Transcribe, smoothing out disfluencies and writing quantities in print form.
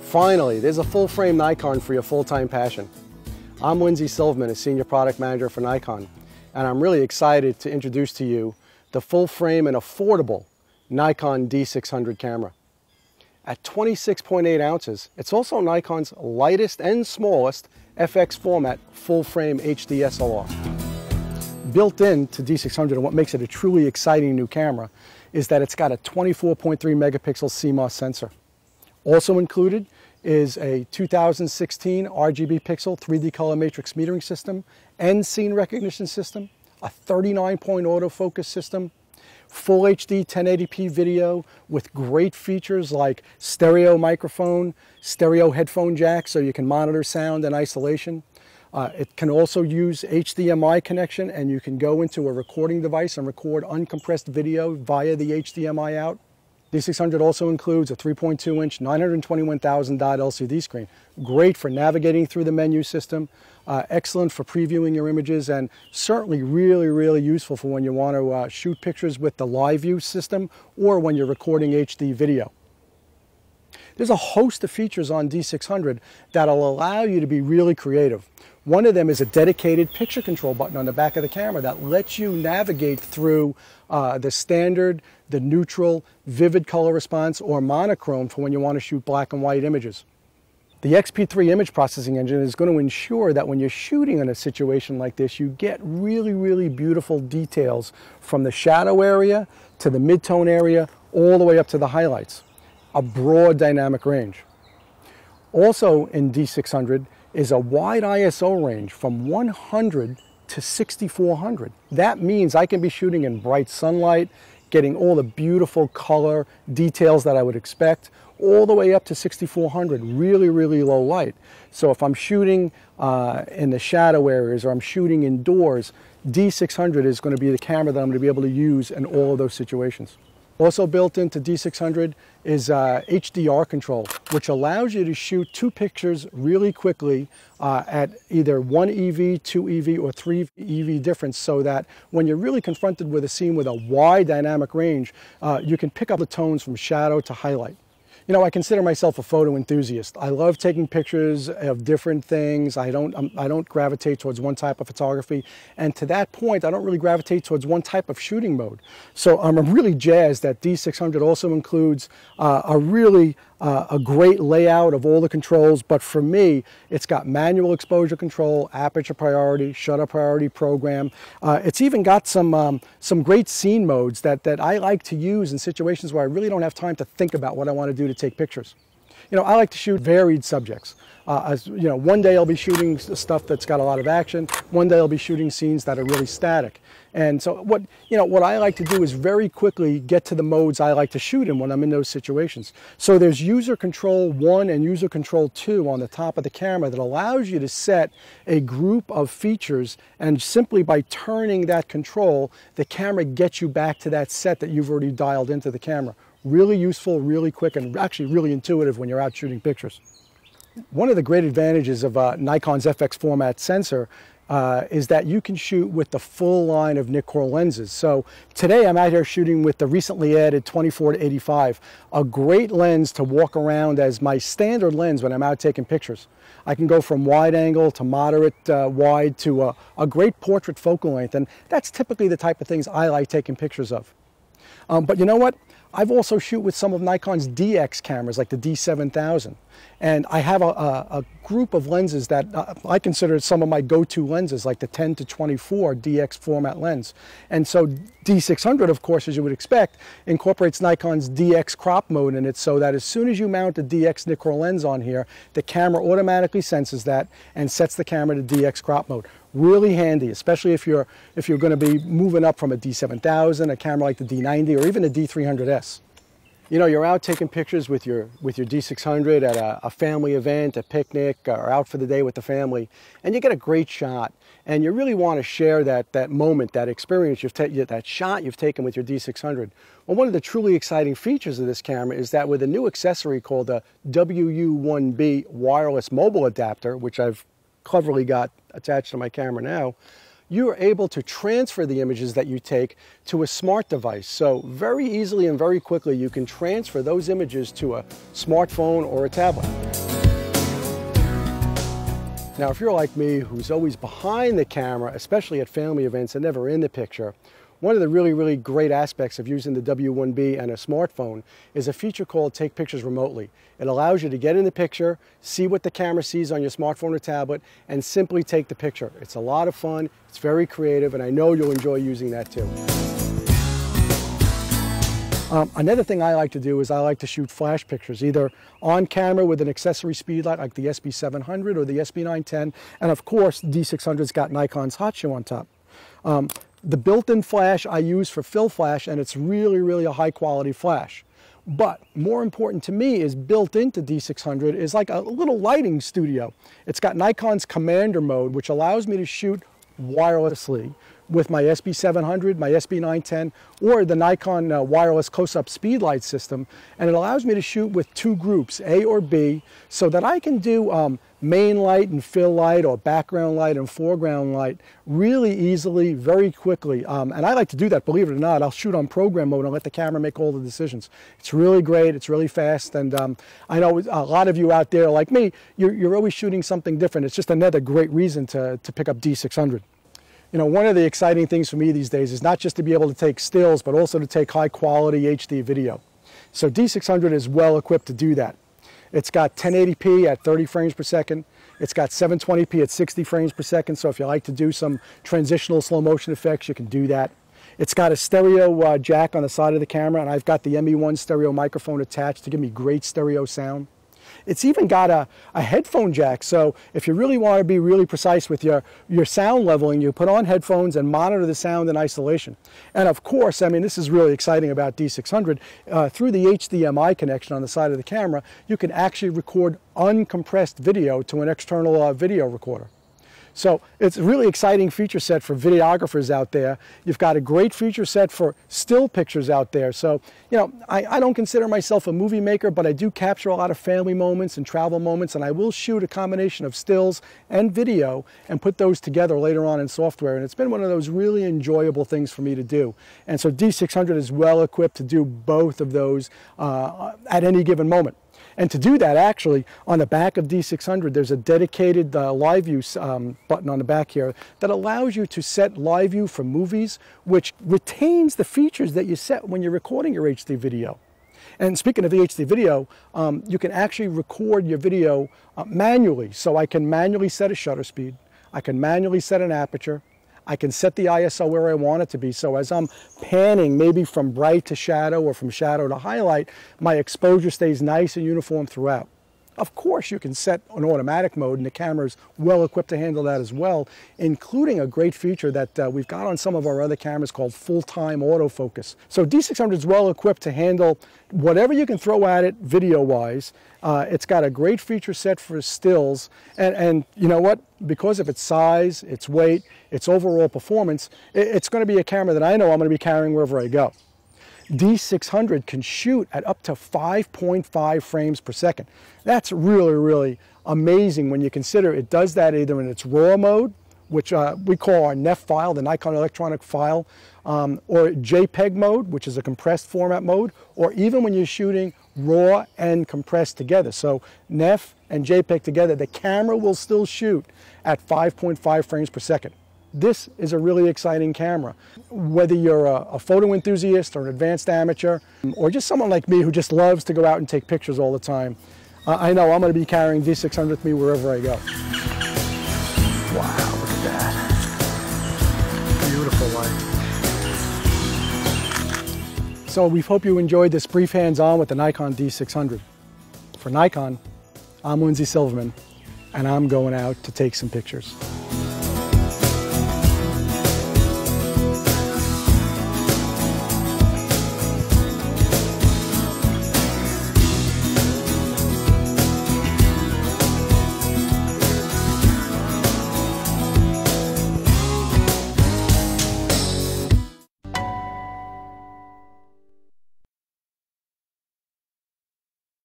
Finally, there's a full-frame Nikon for your full-time passion. I'm Lindsay Silverman, a Senior Product Manager for Nikon, and I'm really excited to introduce to you the full-frame and affordable Nikon D600 camera. At 26.8 ounces, it's also Nikon's lightest and smallest FX format full-frame HD SLR. Built into D600, and what makes it a truly exciting new camera, is that it's got a 24.3 megapixel CMOS sensor. Also included is a 2016 RGB pixel 3D color matrix metering system and scene recognition system, a 39-point autofocus system, full HD 1080p video with great features like stereo microphone, stereo headphone jack so you can monitor sound and isolation. It can also use HDMI connection, and you can go into a recording device and record uncompressed video via the HDMI out. D600 also includes a 3.2-inch 921,000 dot LCD screen. Great for navigating through the menu system, excellent for previewing your images, and certainly really useful for when you want to shoot pictures with the live view system or when you're recording HD video. There's a host of features on D600 that'll allow you to be really creative. One of them is a dedicated picture control button on the back of the camera that lets you navigate through the standard, the neutral, vivid color response, or monochrome for when you want to shoot black and white images. The XP3 image processing engine is going to ensure that when you're shooting in a situation like this, you get really beautiful details from the shadow area to the mid-tone area, all the way up to the highlights. A broad dynamic range. Also in D600 is a wide ISO range from 100 to 6400. That means I can be shooting in bright sunlight, getting all the beautiful color details that I would expect, all the way up to 6400, really low light. So if I'm shooting in the shadow areas or I'm shooting indoors, D600 is going to be the camera that I'm going to be able to use in all of those situations. Also built into D600 is HDR control, which allows you to shoot 2 pictures really quickly at either 1 EV, 2 EV, or 3 EV difference, so that when you're really confronted with a scene with a wide dynamic range, you can pick up the tones from shadow to highlight. You know, I consider myself a photo enthusiast. I love taking pictures of different things. I don't gravitate towards one type of photography. And to that point, I don't really gravitate towards one type of shooting mode. So I'm really jazzed that D600 also includes a great layout of all the controls. But for me, it's got manual exposure control, aperture priority, shutter priority program. It's even got some great scene modes that I like to use in situations where I really don't have time to think about what I want to do to take pictures. You know, I like to shoot varied subjects. One day I'll be shooting stuff that's got a lot of action. One day I'll be shooting scenes that are really static. And so what I like to do is very quickly get to the modes I like to shoot in when I'm in those situations. So there's user control 1 and user control 2 on the top of the camera that allows you to set a group of features, and simply by turning that control, the camera gets you back to that set that you've already dialed into the camera. Really useful, really quick, and actually really intuitive when you're out shooting pictures. One of the great advantages of Nikon's FX format sensor is that you can shoot with the full line of Nikkor lenses. So today I'm out here shooting with the recently added 24 to 85, a great lens to walk around as my standard lens when I'm out taking pictures. I can go from wide angle to moderate wide to a great portrait focal length, and that's typically the type of things I like taking pictures of. But you know what? I've also shoot with some of Nikon's DX cameras like the D7000, and I have a group of lenses that I consider some of my go-to lenses, like the 10 to 24 DX format lens. And so D600, of course, as you would expect, incorporates Nikon's DX crop mode in it, so that as soon as you mount a DX Nikkor lens on here, the camera automatically senses that and sets the camera to DX crop mode. Really handy, especially if you're going to be moving up from a D7000, a camera like the D90, or even a D300S. You know, you're out taking pictures with your D600 at a family event, a picnic, or out for the day with the family, and you get a great shot, and you really want to share that moment, that experience, that shot you've taken with your D600. Well, one of the truly exciting features of this camera is that with a new accessory called the WU1B wireless mobile adapter, which I've cleverly got attached to my camera now, you are able to transfer the images that you take to a smart device. So very easily and very quickly you can transfer those images to a smartphone or a tablet. Now, if you're like me, who's always behind the camera, especially at family events and never in the picture, one of the really great aspects of using the W1B and a smartphone is a feature called Take Pictures Remotely. It allows you to get in the picture, see what the camera sees on your smartphone or tablet, and simply take the picture. It's a lot of fun, it's very creative, and I know you'll enjoy using that too. Another thing I like to do is I like to shoot flash pictures, either on camera with an accessory speed light like the SB700 or the SB910, and of course D600's got Nikon's hot shoe on top. The built-in flash I use for fill flash, and it's really a high quality flash. But more important to me is built into D600 is like a little lighting studio. It's got Nikon's Commander mode, which allows me to shoot wirelessly with my SB700, my SB910, or the Nikon wireless close-up speed light system, and it allows me to shoot with two groups, A or B, so that I can do main light and fill light, or background light and foreground light really easily, very quickly. And I like to do that, believe it or not. I'll shoot on program mode and let the camera make all the decisions. It's really great, it's really fast, and I know a lot of you out there like me, you're always shooting something different. It's just another great reason to pick up D600. You know, one of the exciting things for me these days is not just to be able to take stills, but also to take high quality HD video. So D600 is well equipped to do that. It's got 1080p at 30 frames per second. It's got 720p at 60 frames per second. So if you like to do some transitional slow motion effects, you can do that. It's got a stereo jack on the side of the camera, and I've got the ME1 stereo microphone attached to give me great stereo sound. It's even got a headphone jack, so if you really want to be really precise with your sound leveling, you put on headphones and monitor the sound in isolation. And of course, I mean, this is really exciting about D600, through the HDMI connection on the side of the camera, you can actually record uncompressed video to an external video recorder. So it's a really exciting feature set for videographers out there. You've got a great feature set for still pictures out there. So, you know, I don't consider myself a movie maker, but I do capture a lot of family moments and travel moments, and I will shoot a combination of stills and video and put those together later on in software. And it's been one of those really enjoyable things for me to do. And so D600 is well equipped to do both of those at any given moment. And to do that, actually, on the back of D600, there's a dedicated live view button on the back here that allows you to set live view for movies, which retains the features that you set when you're recording your HD video. And speaking of the HD video, you can actually record your video manually. So I can manually set a shutter speed. I can manually set an aperture. I can set the ISO where I want it to be, so as I'm panning maybe from bright to shadow or from shadow to highlight, my exposure stays nice and uniform throughout. Of course, you can set an automatic mode, and the camera's well equipped to handle that as well, including a great feature that we've got on some of our other cameras called full-time autofocus. So D600 is well equipped to handle whatever you can throw at it video-wise. It's got a great feature set for stills, and you know what? Because of its size, its weight, its overall performance, it's going to be a camera that I know I'm going to be carrying wherever I go. D600 can shoot at up to 5.5 frames per second. That's really amazing when you consider it does that either in its RAW mode, which we call our NEF file, the Nikon electronic file, or JPEG mode, which is a compressed format mode, or even when you're shooting RAW and compressed together. So NEF and JPEG together, the camera will still shoot at 5.5 frames per second. This is a really exciting camera. Whether you're a photo enthusiast or an advanced amateur, or just someone like me who just loves to go out and take pictures all the time, I know I'm going to be carrying D600 with me wherever I go. Wow, look at that. Beautiful light. So we hope you enjoyed this brief hands-on with the Nikon D600. For Nikon, I'm Lindsay Silverman, and I'm going out to take some pictures.